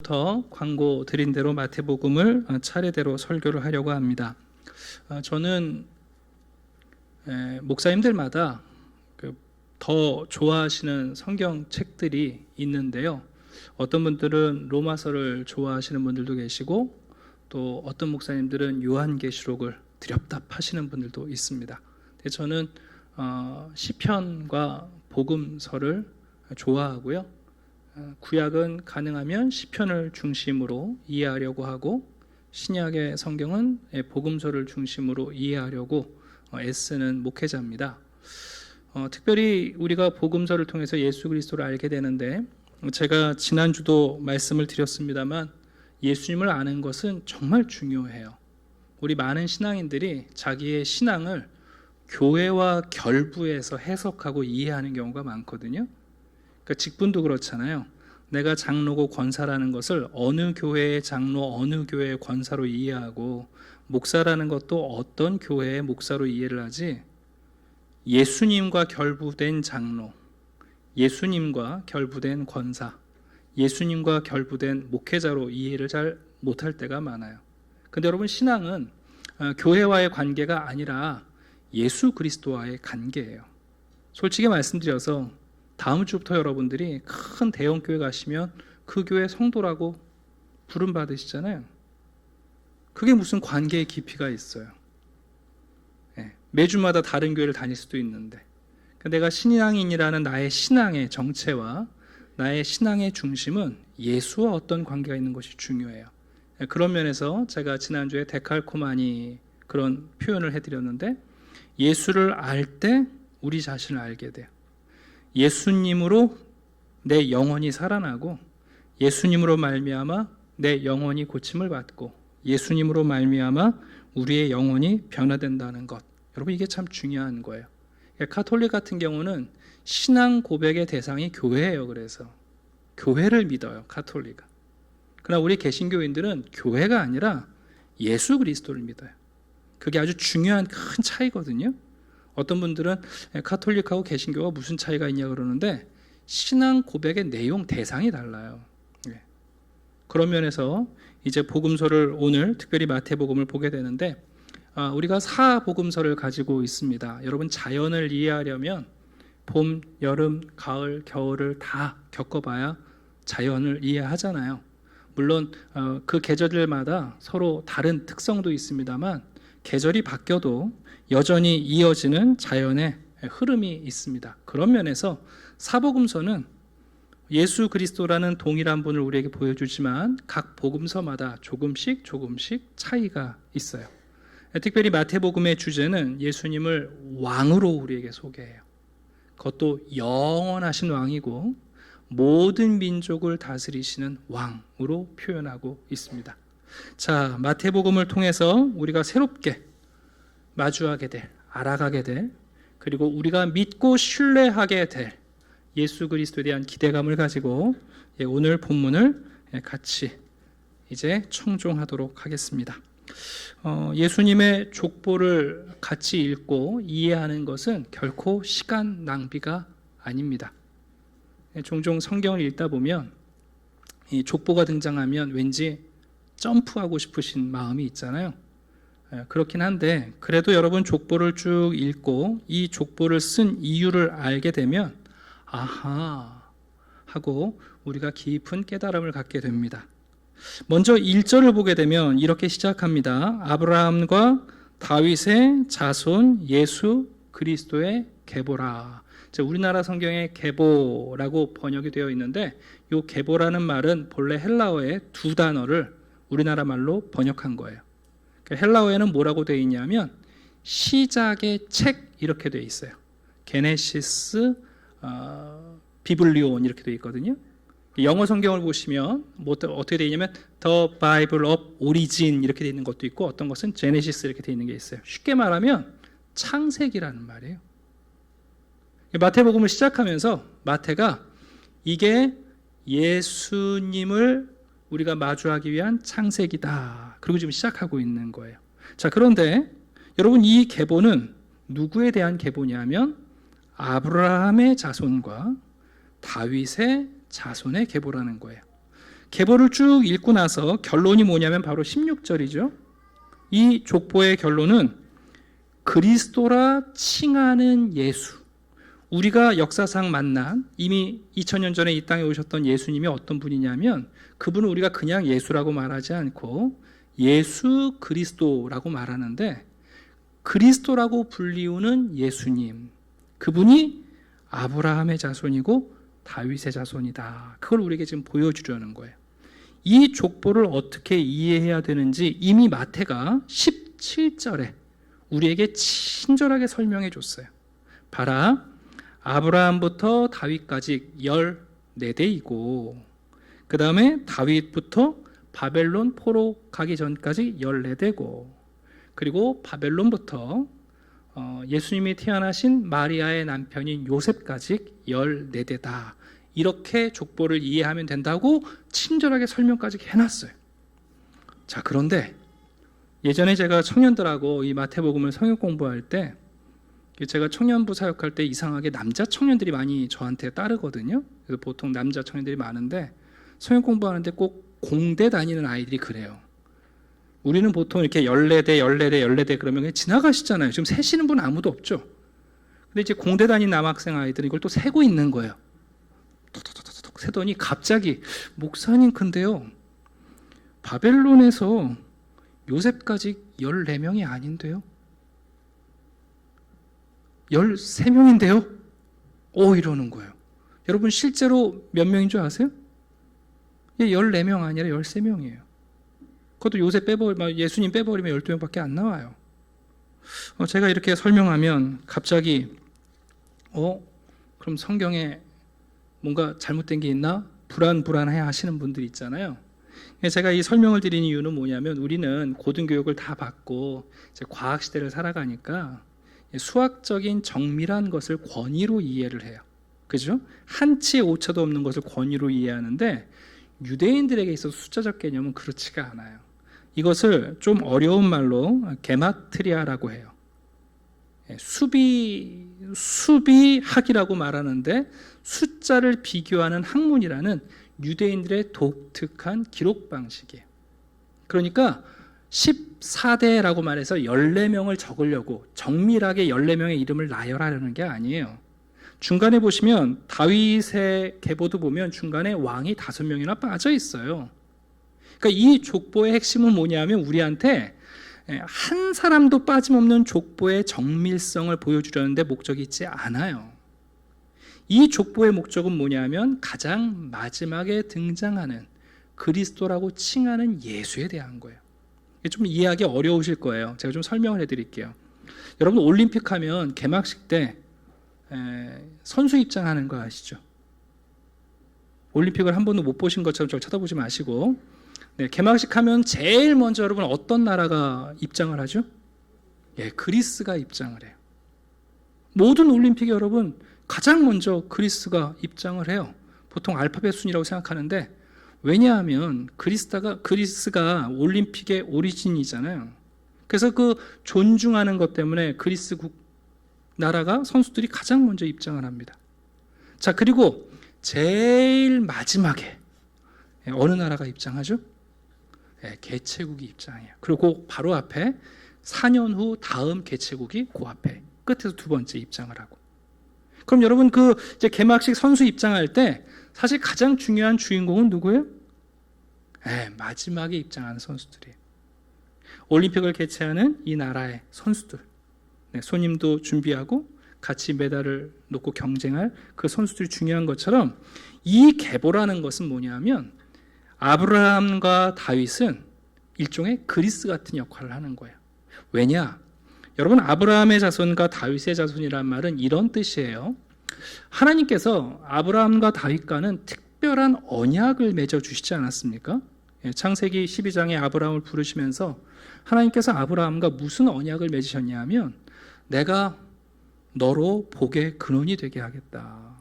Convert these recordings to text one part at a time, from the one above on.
부터 광고 드린 대로 마태복음을 차례대로 설교를 하려고 합니다. 저는 목사님들마다 더 좋아하시는 성경책들이 있는데요. 어떤 분들은 로마서를 좋아하시는 분들도 계시고, 또 어떤 목사님들은 요한계시록을 드렵답하시는 분들도 있습니다. 저는 시편과 복음서를 좋아하고요. 구약은 가능하면 시편을 중심으로 이해하려고 하고, 신약의 성경은 복음서를 중심으로 이해하려고 애쓰는 목회자입니다. 특별히 우리가 복음서를 통해서 예수 그리스도를 알게 되는데, 제가 지난주도 말씀을 드렸습니다만 예수님을 아는 것은 정말 중요해요. 우리 많은 신앙인들이 자기의 신앙을 교회와 결부해서 해석하고 이해하는 경우가 많거든요. 그러니까 직분도 그렇잖아요. 내가 장로고 권사라는 것을 어느 교회의 장로, 어느 교회의 권사로 이해하고, 목사라는 것도 어떤 교회의 목사로 이해를 하지, 예수님과 결부된 장로, 예수님과 결부된 권사, 예수님과 결부된 목회자로 이해를 잘 못할 때가 많아요. 근데 여러분, 신앙은 교회와의 관계가 아니라 예수 그리스도와의 관계예요. 솔직히 말씀드려서 다음 주부터 여러분들이 큰 대형 교회 가시면 그 교회 성도라고 부름 받으시잖아요. 그게 무슨 관계의 깊이가 있어요. 매주마다 다른 교회를 다닐 수도 있는데, 내가 신앙인이라는 나의 신앙의 정체와 나의 신앙의 중심은 예수와 어떤 관계가 있는 것이 중요해요. 그런 면에서 제가 지난주에 데칼코마니 그런 표현을 해드렸는데, 예수를 알 때 우리 자신을 알게 돼요. 예수님으로 내 영혼이 살아나고, 예수님으로 말미암아 내 영혼이 고침을 받고, 예수님으로 말미암아 우리의 영혼이 변화된다는 것, 여러분, 이게 참 중요한 거예요. 가톨릭 같은 경우는 신앙 고백의 대상이 교회예요. 그래서 교회를 믿어요, 가톨릭은. 그러나 우리 개신교인들은 교회가 아니라 예수 그리스도를 믿어요. 그게 아주 중요한 큰 차이거든요. 어떤 분들은 가톨릭하고 개신교가 무슨 차이가 있냐 그러는데, 신앙 고백의 내용, 대상이 달라요. 그런 면에서 이제 복음서를 오늘 특별히 마태복음을 보게 되는데, 우리가 사복음서를 가지고 있습니다. 여러분, 자연을 이해하려면 봄, 여름, 가을, 겨울을 다 겪어봐야 자연을 이해하잖아요. 물론 그 계절들마다 서로 다른 특성도 있습니다만, 계절이 바뀌어도 여전히 이어지는 자연의 흐름이 있습니다. 그런 면에서 사복음서는 예수 그리스도라는 동일한 분을 우리에게 보여주지만 각 복음서마다 조금씩 차이가 있어요. 특별히 마태복음의 주제는 예수님을 왕으로 우리에게 소개해요. 그것도 영원하신 왕이고 모든 민족을 다스리시는 왕으로 표현하고 있습니다. 자, 마태복음을 통해서 우리가 새롭게 마주하게 될, 알아가게 될, 그리고 우리가 믿고 신뢰하게 될 예수 그리스도에 대한 기대감을 가지고 오늘 본문을 같이 이제 청종하도록 하겠습니다. 예수님의 족보를 같이 읽고 이해하는 것은 결코 시간 낭비가 아닙니다. 종종 성경을 읽다 보면 이 족보가 등장하면 왠지 점프하고 싶으신 마음이 있잖아요. 그렇긴 한데, 그래도 여러분 족보를 쭉 읽고 이 족보를 쓴 이유를 알게 되면 아하 하고 우리가 깊은 깨달음을 갖게 됩니다. 먼저 1절을 보게 되면 이렇게 시작합니다. 아브라함과 다윗의 자손 예수 그리스도의 계보라. 우리나라 성경에 계보라고 번역이 되어 있는데, 이 계보라는 말은 본래 헬라어의 두 단어를 우리나라 말로 번역한 거예요. 헬라어에는 뭐라고 되어 있냐면 시작의 책 이렇게 되어 있어요. 게네시스, 비블리온 이렇게 되어 있거든요. 영어 성경을 보시면 어떻게 되어 있냐면 The Bible of Origin 이렇게 되어 있는 것도 있고, 어떤 것은 Genesis 이렇게 되어 있는 게 있어요. 쉽게 말하면 창세기라는 말이에요. 마태복음을 시작하면서 마태가 이게 예수님을 우리가 마주하기 위한 창세기다, 그리고 지금 시작하고 있는 거예요. 자, 그런데 여러분, 이 계보는 누구에 대한 계보냐면 아브라함의 자손과 다윗의 자손의 계보라는 거예요. 계보를 쭉 읽고 나서 결론이 뭐냐면 바로 16절이죠. 이 족보의 결론은 그리스도라 칭하는 예수. 우리가 역사상 만난 이미 2000년 전에 이 땅에 오셨던 예수님이 어떤 분이냐면 그분은 우리가 그냥 예수라고 말하지 않고 예수 그리스도라고 말하는데 그리스도라고 불리우는 예수님, 그분이 아브라함의 자손이고 다윗의 자손이다. 그걸 우리에게 지금 보여주려는 거예요. 이 족보를 어떻게 이해해야 되는지 이미 마태가 17절에 우리에게 친절하게 설명해 줬어요. 봐라, 아브라함부터 다윗까지 14대이고 그 다음에 다윗부터 바벨론 포로 가기 전까지 14대고 그리고 바벨론부터 예수님이 태어나신 마리아의 남편인 요셉까지 14대다. 이렇게 족보를 이해하면 된다고 친절하게 설명까지 해놨어요. 자, 그런데 예전에 제가 청년들하고 이 마태복음을 성역 공부할 때 제가 청년부 사역할 때 이상하게 남자 청년들이 많이 저한테 따르거든요. 그래서 보통 남자 청년들이 많은데 성역 공부하는데 꼭 공대 다니는 아이들이 그래요. 우리는 보통 이렇게 14대 그러면 그냥 지나가시잖아요. 지금 세시는 분 아무도 없죠. 근데 이제 공대 다니는 남학생 아이들은 이걸 또 세고 있는 거예요. 톡톡톡톡 세더니 갑자기 목사님 근데요, 바벨론에서 요셉까지 14명이 아닌데요? 13명인데요? 이러는 거예요. 여러분 실제로 몇 명인 줄 아세요? 14명 아니라 13명이에요. 그것도 요셉 예수님 빼버리면 12명밖에 안 나와요. 제가 이렇게 설명하면 갑자기 그럼 성경에 뭔가 잘못된 게 있나? 불안해 하시는 분들이 있잖아요. 제가 이 설명을 드리는 이유는 뭐냐면 우리는 고등교육을 다 받고 이제 과학 시대를 살아가니까 수학적인 정밀한 것을 권위로 이해를 해요. 그죠? 한치의 오차도 없는 것을 권위로 이해하는데 유대인들에게 있어서 숫자적 개념은 그렇지가 않아요. 이것을 좀 어려운 말로 게마트리아라고 해요. 수비학이라고 말하는데 숫자를 비교하는 학문이라는 유대인들의 독특한 기록 방식이에요. 그러니까 14대라고 말해서 14명을 적으려고 정밀하게 14명의 이름을 나열하려는 게 아니에요. 중간에 보시면 다윗의 계보도 보면 중간에 왕이 5명이나 빠져 있어요. 그러니까 이 족보의 핵심은 뭐냐면 우리한테 한 사람도 빠짐없는 족보의 정밀성을 보여주려는데 목적이 있지 않아요. 이 족보의 목적은 뭐냐면 가장 마지막에 등장하는 그리스도라고 칭하는 예수에 대한 거예요. 좀 이해하기 어려우실 거예요. 제가 좀 설명을 해드릴게요. 여러분 올림픽 하면 개막식 때 선수 입장하는 거 아시죠? 올림픽을 한 번도 못 보신 것처럼 저 쳐다보지 마시고 개막식 하면 제일 먼저 여러분 어떤 나라가 입장을 하죠? 그리스가 입장을 해요. 모든 올림픽에 여러분 가장 먼저 그리스가 입장을 해요. 보통 알파벳 순이라고 생각하는데 왜냐하면 그리스가 올림픽의 오리진이잖아요. 그래서 그 존중하는 것 때문에 그리스 나라가 선수들이 가장 먼저 입장을 합니다. 자, 그리고 제일 마지막에 어느 나라가 입장하죠? 개최국이 입장해요. 그리고 바로 앞에 4년 후 다음 개최국이 그 앞에 끝에서 두 번째 입장을 하고. 그럼 여러분 이제 개막식 선수 입장할 때 사실 가장 중요한 주인공은 누구예요? 마지막에 입장하는 선수들이에요. 올림픽을 개최하는 이 나라의 선수들, 손님도 준비하고 같이 메달을 놓고 경쟁할 그 선수들이 중요한 것처럼 이 계보라는 것은 뭐냐면 아브라함과 다윗은 일종의 그리스 같은 역할을 하는 거예요. 왜냐? 여러분 아브라함의 자손과 다윗의 자손이란 말은 이런 뜻이에요. 하나님께서 아브라함과 다윗과는 특별한 언약을 맺어주시지 않았습니까? 창세기 12장에 아브라함을 부르시면서 하나님께서 아브라함과 무슨 언약을 맺으셨냐 하면 내가 너로 복의 근원이 되게 하겠다.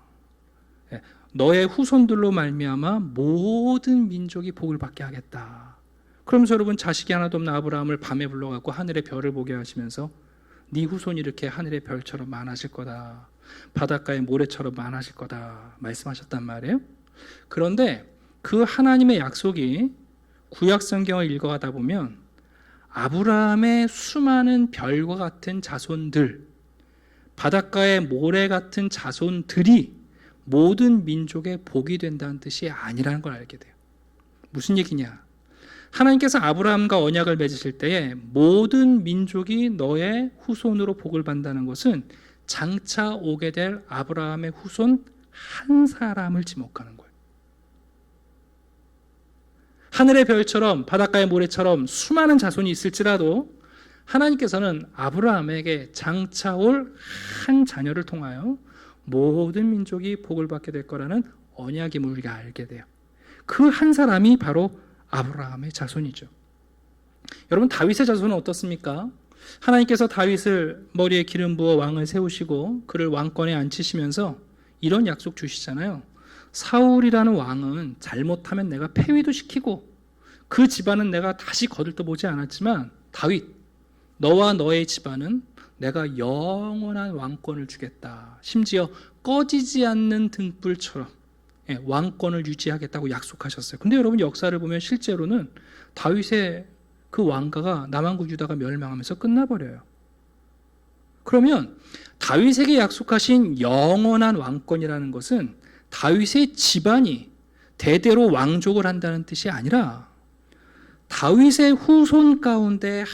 너의 후손들로 말미암아 모든 민족이 복을 받게 하겠다. 그러면서 여러분 자식이 하나도 없는 아브라함을 밤에 불러갖고 하늘의 별을 보게 하시면서 네 후손이 이렇게 하늘의 별처럼 많아질 거다. 바닷가의 모래처럼 많아질 거다. 말씀하셨단 말이에요. 그런데 그 하나님의 약속이 구약 성경을 읽어가다 보면 아브라함의 수많은 별과 같은 자손들, 바닷가의 모래 같은 자손들이 모든 민족의 복이 된다는 뜻이 아니라는 걸 알게 돼요. 무슨 얘기냐? 하나님께서 아브라함과 언약을 맺으실 때에 모든 민족이 너의 후손으로 복을 받는다는 것은 장차 오게 될 아브라함의 후손 한 사람을 지목하는 거예요. 하늘의 별처럼 바닷가의 모래처럼 수많은 자손이 있을지라도 하나님께서는 아브라함에게 장차 올 한 자녀를 통하여 모든 민족이 복을 받게 될 거라는 언약임을 우리가 알게 돼요. 그 한 사람이 바로 아브라함의 자손이죠. 여러분, 다윗의 자손은 어떻습니까? 하나님께서 다윗을 머리에 기름 부어 왕을 세우시고 그를 왕권에 앉히시면서 이런 약속 주시잖아요. 사울이라는 왕은 잘못하면 내가 폐위도 시키고 그 집안은 내가 다시 거들떠보지 않았지만 다윗, 너와 너의 집안은 내가 영원한 왕권을 주겠다. 심지어 꺼지지 않는 등불처럼 왕권을 유지하겠다고 약속하셨어요. 근데 여러분, 역사를 보면 실제로는 다윗의 그 왕가가 남왕국 유다가 멸망하면서 끝나버려요. 그러면 다윗에게 약속하신 영원한 왕권이라는 것은 다윗의 집안이 대대로 왕족을 한다는 뜻이 아니라 다윗의 후손 가운데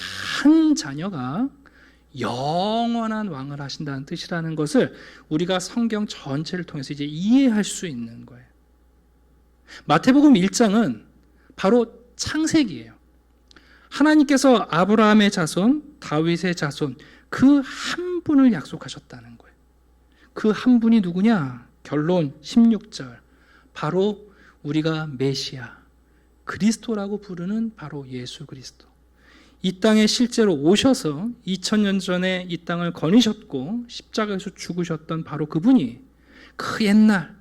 한 자녀가 영원한 왕을 하신다는 뜻이라는 것을 우리가 성경 전체를 통해서 이제 이해할 수 있는 거예요. 마태복음 1장은 바로 창세기예요. 하나님께서 아브라함의 자손, 다윗의 자손, 그 한 분을 약속하셨다는 거예요. 그 한 분이 누구냐? 결론 16절. 바로 우리가 메시아, 그리스도라고 부르는 바로 예수 그리스도. 이 땅에 실제로 오셔서 2000년 전에 이 땅을 거니셨고 십자가에서 죽으셨던 바로 그분이 그 옛날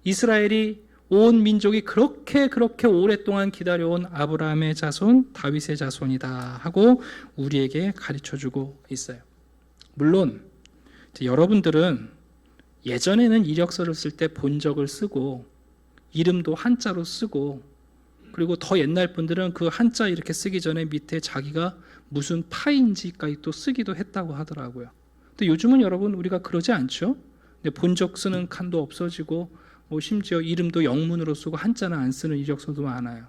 이스라엘이 온 민족이 그렇게 오랫동안 기다려온 아브라함의 자손, 다윗의 자손이다 하고 우리에게 가르쳐주고 있어요. 물론 여러분들은 예전에는 이력서를 쓸 때 본적을 쓰고 이름도 한자로 쓰고 그리고 더 옛날 분들은 그 한자 이렇게 쓰기 전에 밑에 자기가 무슨 파인지까지 또 쓰기도 했다고 하더라고요. 근데 요즘은 여러분 우리가 그러지 않죠? 근데 본적 쓰는 칸도 없어지고 심지어 이름도 영문으로 쓰고 한자는 안 쓰는 이력서도 많아요.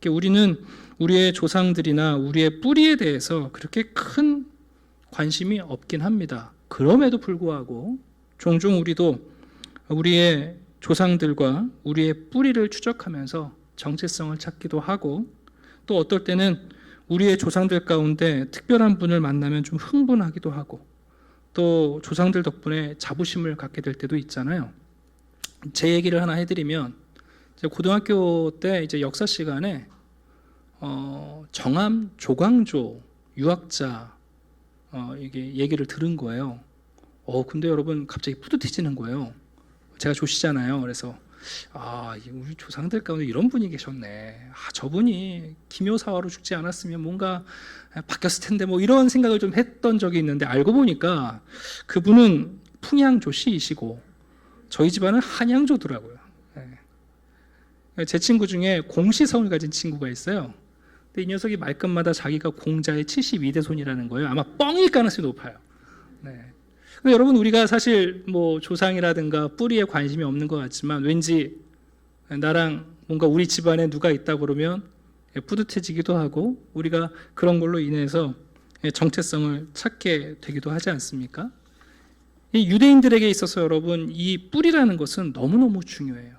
우리는 우리의 조상들이나 우리의 뿌리에 대해서 그렇게 큰 관심이 없긴 합니다. 그럼에도 불구하고 종종 우리도 우리의 조상들과 우리의 뿌리를 추적하면서 정체성을 찾기도 하고 또 어떨 때는 우리의 조상들 가운데 특별한 분을 만나면 좀 흥분하기도 하고 또 조상들 덕분에 자부심을 갖게 될 때도 있잖아요. 제 얘기를 하나 해드리면 고등학교 때 이제 역사 시간에 정암 조광조 유학자 이게 얘기를 들은 거예요. 근데 여러분 갑자기 뿌듯해지는 거예요. 제가 조시잖아요. 그래서 우리 조상들 가운데 이런 분이 계셨네. 저분이 기묘사화로 죽지 않았으면 뭔가 바뀌었을 텐데 뭐 이런 생각을 좀 했던 적이 있는데 알고 보니까 그분은 풍양조씨이시고 저희 집안은 한양조더라고요. 제 친구 중에 공시성을 가진 친구가 있어요. 근데 이 녀석이 말끝마다 자기가 공자의 72대 손이라는 거예요. 아마 뻥일 가능성이 높아요. 근데 여러분 우리가 사실 뭐 조상이라든가 뿌리에 관심이 없는 것 같지만 왠지 나랑 뭔가 우리 집안에 누가 있다 그러면 뿌듯해지기도 하고 우리가 그런 걸로 인해서 정체성을 찾게 되기도 하지 않습니까? 이 유대인들에게 있어서 여러분 이 뿌리라는 것은 너무너무 중요해요.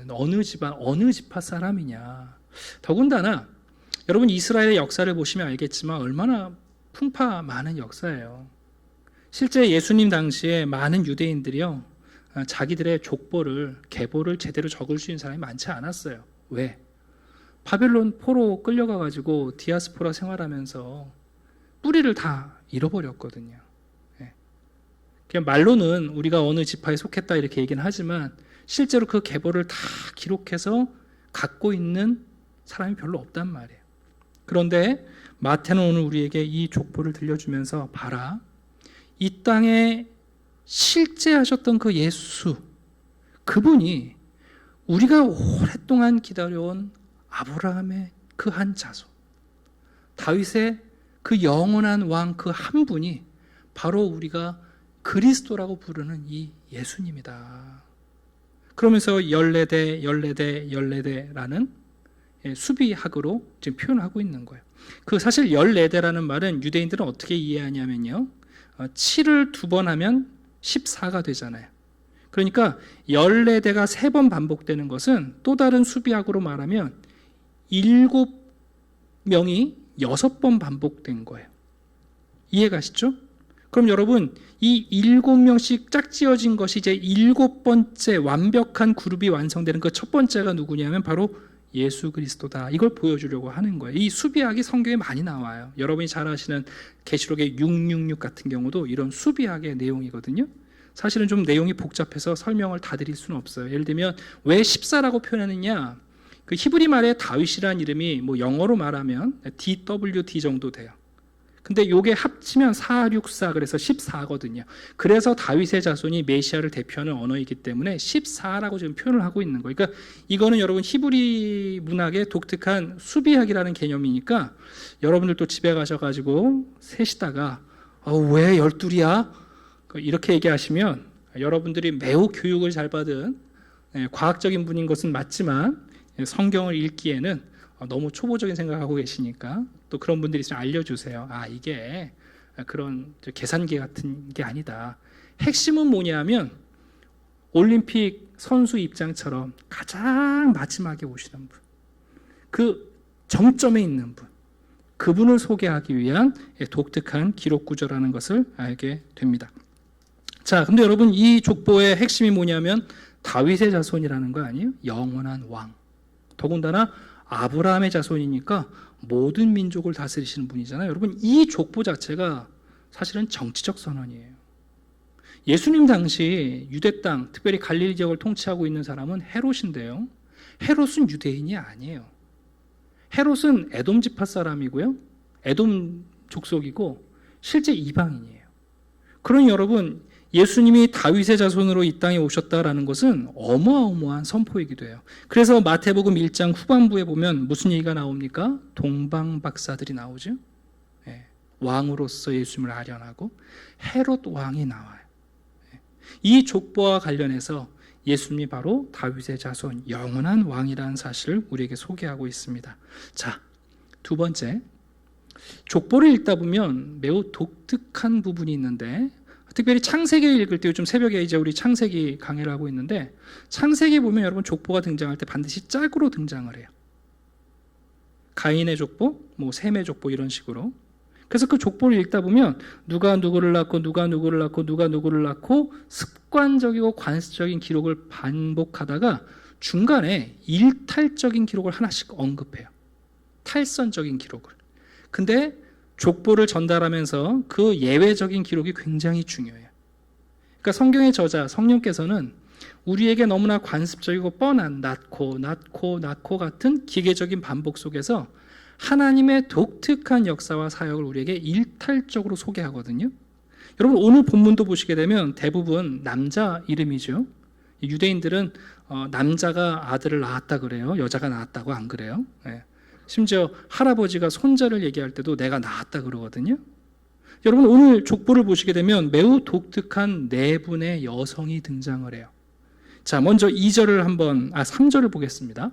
어느 집안, 어느 지파 사람이냐. 더군다나 여러분 이스라엘의 역사를 보시면 알겠지만 얼마나 풍파 많은 역사예요. 실제 예수님 당시에 많은 유대인들이요 자기들의 족보를 계보를 제대로 적을 수 있는 사람이 많지 않았어요. 왜? 바벨론 포로 끌려가가지고 디아스포라 생활하면서 뿌리를 다 잃어버렸거든요. 그냥 말로는 우리가 어느 지파에 속했다 이렇게 얘기는 하지만 실제로 그 계보를 다 기록해서 갖고 있는 사람이 별로 없단 말이에요. 그런데 마태는 오늘 우리에게 이 족보를 들려주면서 봐라. 이 땅에 실제 하셨던 그 예수, 그분이 우리가 오랫동안 기다려온 아브라함의 그 한 자손, 다윗의 그 영원한 왕 그 한 분이 바로 우리가 그리스도라고 부르는 이 예수님이다. 그러면서 14대, 14대, 14대라는 수비학으로 지금 표현하고 있는 거예요. 그 사실 14대라는 말은 유대인들은 어떻게 이해하냐면요. 7을 2번 하면 14가 되잖아요. 그러니까 14대가 3번 반복되는 것은 또 다른 수비학으로 말하면 7명이 6번 반복된 거예요. 이해가시죠? 그럼 여러분, 이 7명씩 짝지어진 것이 이제 7번째 완벽한 그룹이 완성되는 그 첫 번째가 누구냐면 바로 예수 그리스도다. 이걸 보여주려고 하는 거예요. 이 수비학이 성경에 많이 나와요. 여러분이 잘 아시는 계시록의 666 같은 경우도 이런 수비학의 내용이거든요. 사실은 좀 내용이 복잡해서 설명을 다 드릴 수는 없어요. 예를 들면 왜 14라고 표현하느냐, 그 히브리 말에 다윗이라는 이름이 뭐 영어로 말하면 DWD 정도 돼요. 근데 요게 합치면 464, 그래서 14거든요. 그래서 다윗의 자손이 메시아를 대표하는 언어이기 때문에 14라고 지금 표현을 하고 있는 거예요. 그러니까 이거는 여러분 히브리 문학의 독특한 수비학이라는 개념이니까 여러분들도 집에 가셔가지고 세시다가 왜 12이야? 이렇게 얘기하시면 여러분들이 매우 교육을 잘 받은 과학적인 분인 것은 맞지만 성경을 읽기에는 너무 초보적인 생각하고 계시니까 또 그런 분들이 있으면 알려주세요. 이게 그런 계산기 같은 게 아니다. 핵심은 뭐냐면 올림픽 선수 입장처럼 가장 마지막에 오시는 분, 그 정점에 있는 분, 그분을 소개하기 위한 독특한 기록 구조라는 것을 알게 됩니다. 자, 근데 여러분, 이 족보의 핵심이 뭐냐면 다윗의 자손이라는 거 아니에요? 영원한 왕. 더군다나 아브라함의 자손이니까 모든 민족을 다스리시는 분이잖아요. 여러분, 이 족보 자체가 사실은 정치적 선언이에요. 예수님 당시 유대 땅, 특별히 갈릴리 지역을 통치하고 있는 사람은 헤롯인데요. 헤롯은 유대인이 아니에요. 헤롯은 에돔 지파 사람이고요. 에돔 족속이고 실제 이방인이에요. 그러니 여러분, 예수님이 다윗의 자손으로 이 땅에 오셨다라는 것은 어마어마한 선포이기도 해요. 그래서 마태복음 1장 후반부에 보면 무슨 얘기가 나옵니까? 동방박사들이 나오죠. 왕으로서 예수님을 아련하고 헤롯 왕이 나와요. 이 족보와 관련해서 예수님이 바로 다윗의 자손, 영원한 왕이라는 사실을 우리에게 소개하고 있습니다. 자, 두 번째, 족보를 읽다 보면 매우 독특한 부분이 있는데, 특별히 창세기 읽을 때 요즘 새벽에 이제 우리 창세기 강의를 하고 있는데, 창세기 보면 여러분 족보가 등장할 때 반드시 짝으로 등장을 해요. 가인의 족보, 뭐 셈의 족보 이런 식으로. 그래서 그 족보를 읽다 보면 누가 누구를 낳고 누가 누구를 낳고 누가 누구를 낳고 습관적이고 관습적인 기록을 반복하다가 중간에 일탈적인 기록을 하나씩 언급해요. 탈선적인 기록을. 근데 족보를 전달하면서 그 예외적인 기록이 굉장히 중요해요. 그러니까 성경의 저자 성령께서는 우리에게 너무나 관습적이고 뻔한 낳고 같은 기계적인 반복 속에서 하나님의 독특한 역사와 사역을 우리에게 일탈적으로 소개하거든요. 여러분, 오늘 본문도 보시게 되면 대부분 남자 이름이죠. 유대인들은 남자가 아들을 낳았다 그래요. 여자가 낳았다고 안 그래요. 심지어 할아버지가 손자를 얘기할 때도 내가 낳았다 그러거든요. 여러분, 오늘 족보를 보시게 되면 매우 독특한 네 분의 여성이 등장을 해요. 자, 먼저 3절을 보겠습니다.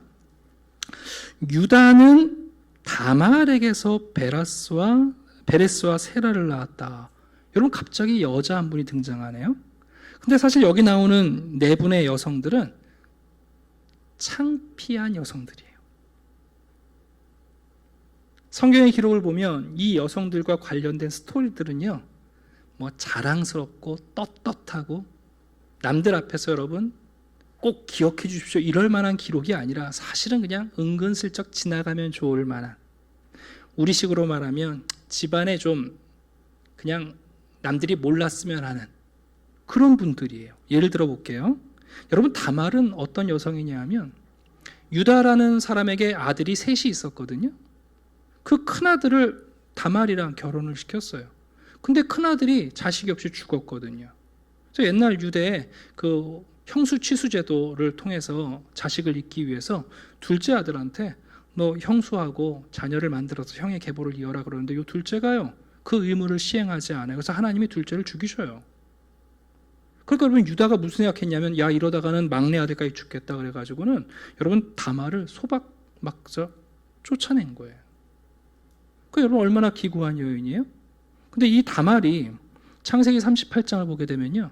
유다는 다말에게서 베레스와 세라를 낳았다. 여러분, 갑자기 여자 한 분이 등장하네요. 근데 사실 여기 나오는 네 분의 여성들은 창피한 여성들이에요. 성경의 기록을 보면 이 여성들과 관련된 스토리들은요, 뭐 자랑스럽고 떳떳하고 남들 앞에서 여러분 꼭 기억해 주십시오 이럴 만한 기록이 아니라 사실은 그냥 은근슬쩍 지나가면 좋을 만한, 우리식으로 말하면 집안에 좀 그냥 남들이 몰랐으면 하는 그런 분들이에요. 예를 들어 볼게요. 여러분, 다말은 어떤 여성이냐 하면 유다라는 사람에게 아들이 셋이 있었거든요. 그 큰아들을 다말이랑 결혼을 시켰어요. 근데 큰아들이 자식이 없이 죽었거든요. 그래서 옛날 유대에 그 형수 취수 제도를 통해서 자식을 잇기 위해서 둘째 아들한테 너 형수하고 자녀를 만들어서 형의 계보를 이어라 그러는데 이 둘째가요 그 의무를 시행하지 않아요. 그래서 하나님이 둘째를 죽이셔요. 그러니까 여러분 유다가 무슨 생각했냐면 야 이러다가는 막내 아들까지 죽겠다 그래가지고는 여러분 다말을 소박 막 쫓아낸 거예요. 그 여러분 얼마나 기구한 여인이에요? 근데 이 다말이 창세기 38장을 보게 되면요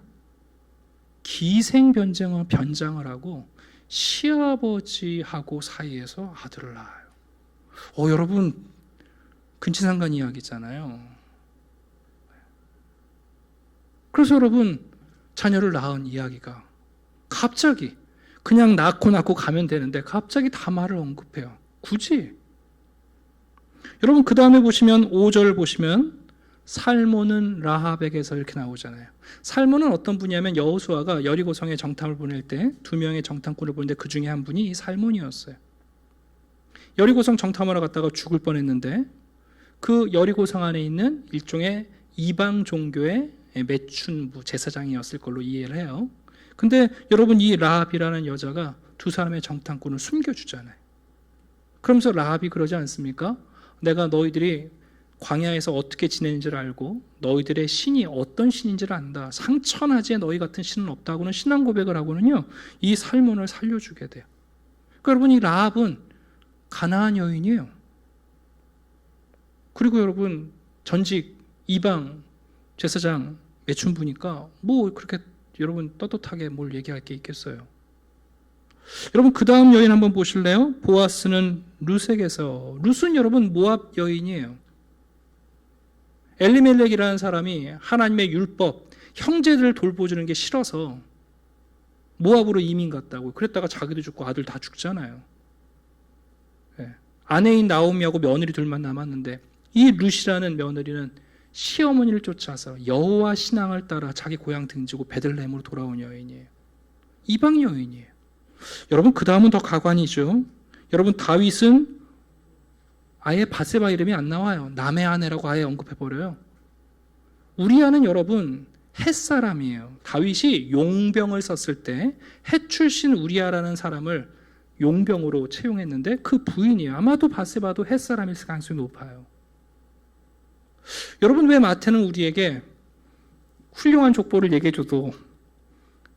기생변장을 하고 시아버지하고 사이에서 아들을 낳아요. 여러분 근친상간 이야기잖아요. 그래서 여러분 자녀를 낳은 이야기가 갑자기 그냥 낳고 가면 되는데 갑자기 다말을 언급해요. 굳이 여러분 그 다음에 보시면 5절 보시면 살몬은 라합에게서 이렇게 나오잖아요. 살몬은 어떤 분이냐면 여호수아가 여리고성에 정탐을 보낼 때 2명의 정탐꾼을 보는데 그 중에 한 분이 이 살몬이었어요. 여리고성 정탐하러 갔다가 죽을 뻔했는데 그 여리고성 안에 있는 일종의 이방 종교의 매춘부 제사장이었을 걸로 이해를 해요. 근데 여러분 이 라합이라는 여자가 두 사람의 정탐꾼을 숨겨주잖아요. 그러면서 라합이 그러지 않습니까? 내가 너희들이 광야에서 어떻게 지내는지를 알고 너희들의 신이 어떤 신인지를 안다. 상천하지에 너희 같은 신은 없다고는 신앙 고백을 하고는요 이 살몬을 살려주게 돼요. 그러니까 여러분 이 라합은 가나안 여인이에요. 그리고 여러분 전직 이방 제사장 매춘부니까 뭐 그렇게 여러분 떳떳하게 뭘 얘기할 게 있겠어요. 여러분 그 다음 여인 한번 보실래요? 보아스는 룻에게서, 룻은 여러분 모압 여인이에요. 엘리멜렉이라는 사람이 하나님의 율법, 형제들을 돌보주는 게 싫어서 모압으로 이민 갔다고. 그랬다가 자기도 죽고 아들 다 죽잖아요. 네. 아내인 나오미하고 며느리 둘만 남았는데 이 룻이라는 며느리는 시어머니를 쫓아서 여호와 신앙을 따라 자기 고향 등지고 베들레헴으로 돌아온 여인이에요. 이방 여인이에요. 여러분 그 다음은 더 가관이죠. 여러분 다윗은 아예 바세바 이름이 안 나와요. 남의 아내라고 아예 언급해버려요. 우리아는 여러분 헷 사람이에요. 다윗이 용병을 썼을 때 헷 출신 우리아라는 사람을 용병으로 채용했는데 그 부인이에요. 아마도 바세바도 헷 사람일 가능성이 높아요. 여러분 왜 마태는 우리에게 훌륭한 족보를 얘기해줘도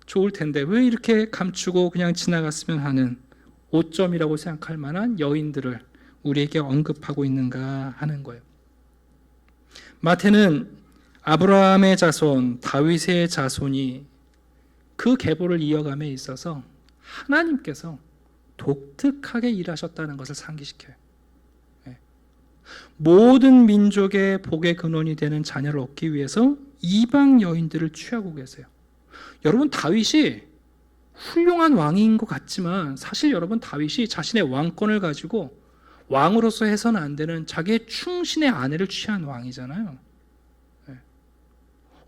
좋을 텐데 왜 이렇게 감추고 그냥 지나갔으면 하는 오점이라고 생각할 만한 여인들을 우리에게 언급하고 있는가 하는 거예요. 마태는 아브라함의 자손, 다윗의 자손이 그 계보를 이어감에 있어서 하나님께서 독특하게 일하셨다는 것을 상기시켜요. 모든 민족의 복의 근원이 되는 자녀를 얻기 위해서 이방 여인들을 취하고 계세요. 여러분 다윗이 훌륭한 왕인 것 같지만 사실 여러분 다윗이 자신의 왕권을 가지고 왕으로서 해서는 안 되는 자기의 충신의 아내를 취한 왕이잖아요.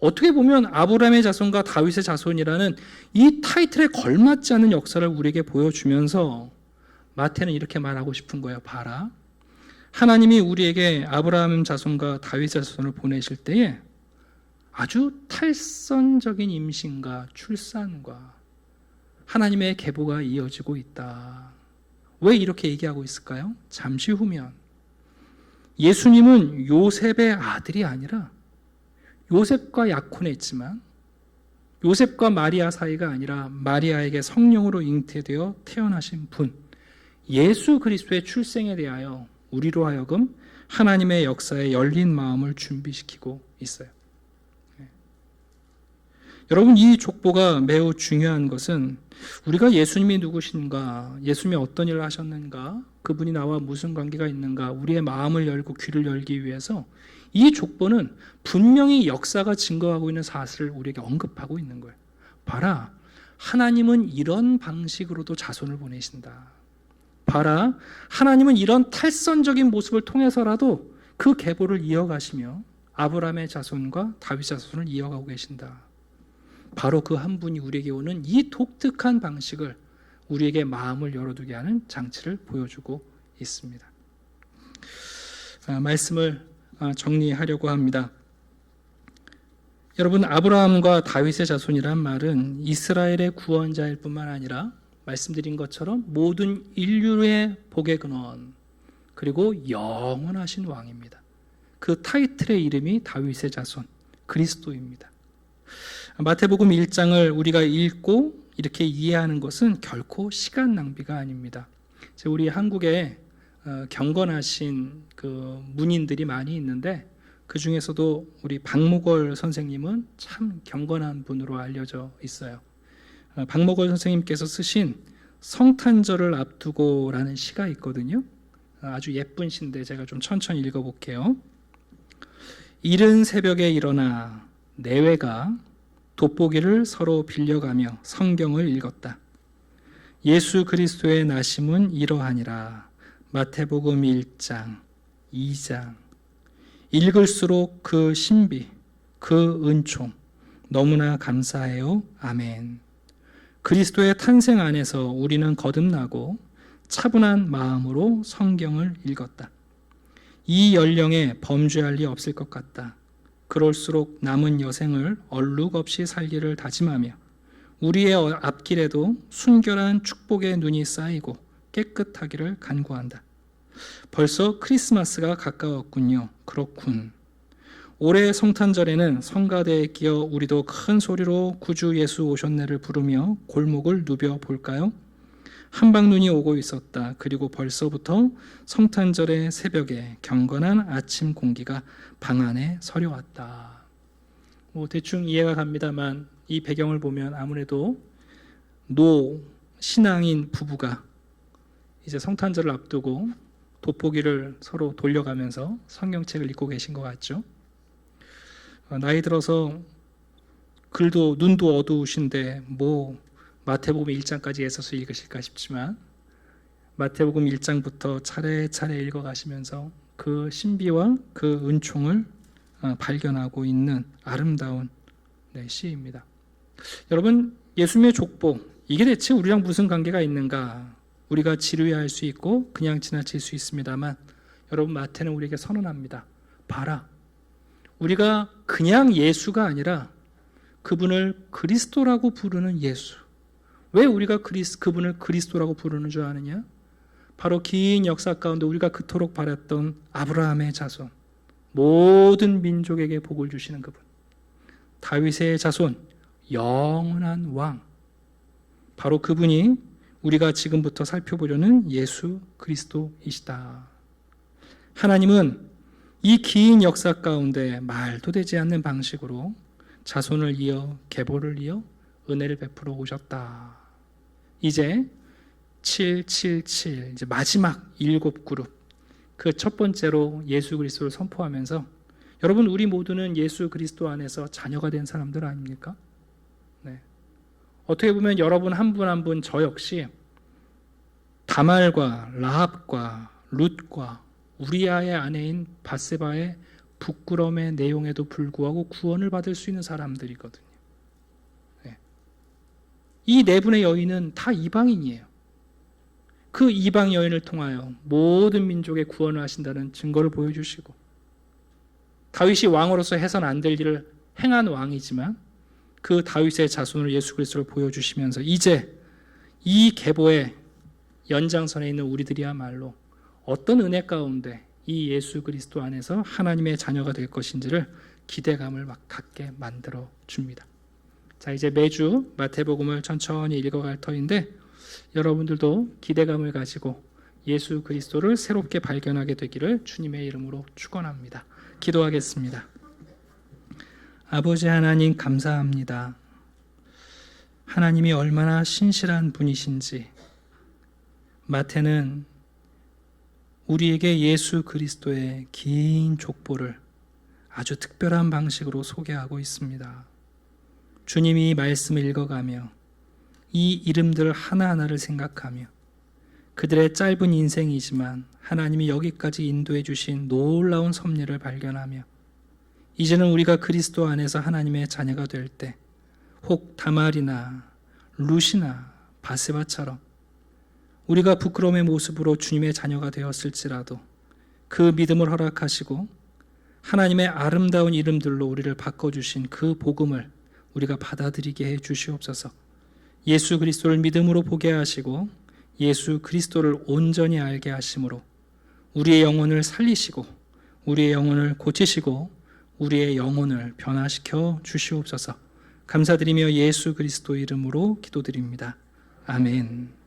어떻게 보면 아브라함의 자손과 다윗의 자손이라는 이 타이틀에 걸맞지 않은 역사를 우리에게 보여주면서 마태는 이렇게 말하고 싶은 거예요. 봐라. 하나님이 우리에게 아브라함 자손과 다윗 자손을 보내실 때에 아주 탈선적인 임신과 출산과 하나님의 계보가 이어지고 있다. 왜 이렇게 얘기하고 있을까요? 잠시 후면 예수님은 요셉의 아들이 아니라 요셉과 약혼했지만 요셉과 마리아 사이가 아니라 마리아에게 성령으로 잉태되어 태어나신 분 예수 그리스도의 출생에 대하여 우리로 하여금 하나님의 역사에 열린 마음을 준비시키고 있어요. 여러분 이 족보가 매우 중요한 것은 우리가 예수님이 누구신가, 예수님이 어떤 일을 하셨는가, 그분이 나와 무슨 관계가 있는가 우리의 마음을 열고 귀를 열기 위해서 이 족보는 분명히 역사가 증거하고 있는 사실을 우리에게 언급하고 있는 거예요. 봐라, 하나님은 이런 방식으로도 자손을 보내신다. 봐라, 하나님은 이런 탈선적인 모습을 통해서라도 그 계보를 이어가시며 아브라함의 자손과 다윗 자손을 이어가고 계신다. 바로 그 한 분이 우리에게 오는 이 독특한 방식을 우리에게 마음을 열어두게 하는 장치를 보여주고 있습니다. 말씀을 정리하려고 합니다. 여러분, 아브라함과 다윗의 자손이란 말은 이스라엘의 구원자일 뿐만 아니라 말씀드린 것처럼 모든 인류의 복의 근원, 그리고 영원하신 왕입니다. 그 타이틀의 이름이 다윗의 자손, 그리스도입니다. 마태복음 1장을 우리가 읽고 이렇게 이해하는 것은 결코 시간 낭비가 아닙니다. 우리 한국에 경건하신 그 문인들이 많이 있는데 그 중에서도 우리 박목월 선생님은 참 경건한 분으로 알려져 있어요. 박목월 선생님께서 쓰신 성탄절을 앞두고라는 시가 있거든요. 아주 예쁜 시인데 제가 좀 천천히 읽어볼게요. 이른 새벽에 일어나 내외가 돋보기를 서로 빌려가며 성경을 읽었다. 예수 그리스도의 나심은 이러하니라. 마태복음 1장, 2장. 읽을수록 그 신비, 그 은총 너무나 감사해요. 아멘. 그리스도의 탄생 안에서 우리는 거듭나고 차분한 마음으로 성경을 읽었다. 이 연령에 범죄할 리 없을 것 같다. 그럴수록 남은 여생을 얼룩 없이 살기를 다짐하며 우리의 앞길에도 순결한 축복의 눈이 쌓이고 깨끗하기를 간구한다. 벌써 크리스마스가 가까웠군요. 그렇군. 올해 성탄절에는 성가대에 끼어 우리도 큰 소리로 구주 예수 오셨네를 부르며 골목을 누벼 볼까요? 한방눈이 오고 있었다. 그리고 벌써부터 성탄절의 새벽에 경건한 아침 공기가 방 안에 서려왔다. 대충 이해가 갑니다만 이 배경을 보면 아무래도 노 신앙인 부부가 이제 성탄절을 앞두고 돋보기를 서로 돌려가면서 성경책을 읽고 계신 것 같죠. 나이 들어서 글도 눈도 어두우신데 마태복음 1장까지 애써서 읽으실까 싶지만 마태복음 1장부터 차례차례 읽어가시면서 그 신비와 그 은총을 발견하고 있는 아름다운 시입니다. 여러분, 예수님의 족보, 이게 대체 우리랑 무슨 관계가 있는가? 우리가 지루해할 수 있고 그냥 지나칠 수 있습니다만 여러분, 마태는 우리에게 선언합니다. 봐라, 우리가 그냥 예수가 아니라 그분을 그리스도라고 부르는 예수. 왜 우리가 그분을 그리스도라고 부르는 줄 아느냐? 바로 긴 역사 가운데 우리가 그토록 바랐던 아브라함의 자손, 모든 민족에게 복을 주시는 그분, 다윗의 자손, 영원한 왕, 바로 그분이 우리가 지금부터 살펴보려는 예수 그리스도이시다. 하나님은 이 긴 역사 가운데 말도 되지 않는 방식으로 자손을 이어 계보를 이어 은혜를 베풀어 오셨다. 이제 777, 이제 마지막 7그룹, 그 첫 번째로 예수 그리스도를 선포하면서 여러분, 우리 모두는 예수 그리스도 안에서 자녀가 된 사람들 아닙니까? 네. 어떻게 보면 여러분 한 분 한 분 저 역시 다말과 라합과 룻과 우리아의 아내인 밧세바의 부끄러움의 내용에도 불구하고 구원을 받을 수 있는 사람들이거든요. 네. 이 네 분의 여인은 다 이방인이에요. 그 이방 여인을 통하여 모든 민족의 구원을 하신다는 증거를 보여주시고, 다윗이 왕으로서 해서는 안 될 일을 행한 왕이지만 그 다윗의 자손으로 예수 그리스도를 보여주시면서 이제 이 계보의 연장선에 있는 우리들이야말로 어떤 은혜 가운데 이 예수 그리스도 안에서 하나님의 자녀가 될 것인지를 기대감을 막 갖게 만들어 줍니다. 자, 이제 매주 마태복음을 천천히 읽어갈 터인데 여러분들도 기대감을 가지고 예수 그리스도를 새롭게 발견하게 되기를 주님의 이름으로 축원합니다. 기도하겠습니다. 아버지 하나님, 감사합니다. 하나님이 얼마나 신실한 분이신지 마태는 우리에게 예수 그리스도의 긴 족보를 아주 특별한 방식으로 소개하고 있습니다. 주님이 말씀을 읽어가며 이 이름들 하나하나를 생각하며 그들의 짧은 인생이지만 하나님이 여기까지 인도해 주신 놀라운 섭리를 발견하며 이제는 우리가 그리스도 안에서 하나님의 자녀가 될 때 혹 다말이나 룻이나 밧세바처럼 우리가 부끄러움의 모습으로 주님의 자녀가 되었을지라도 그 믿음을 허락하시고 하나님의 아름다운 이름들로 우리를 바꿔주신 그 복음을 우리가 받아들이게 해 주시옵소서. 예수 그리스도를 믿음으로 보게 하시고 예수 그리스도를 온전히 알게 하심으로 우리의 영혼을 살리시고 우리의 영혼을 고치시고 우리의 영혼을 변화시켜 주시옵소서. 감사드리며 예수 그리스도 이름으로 기도드립니다. 아멘.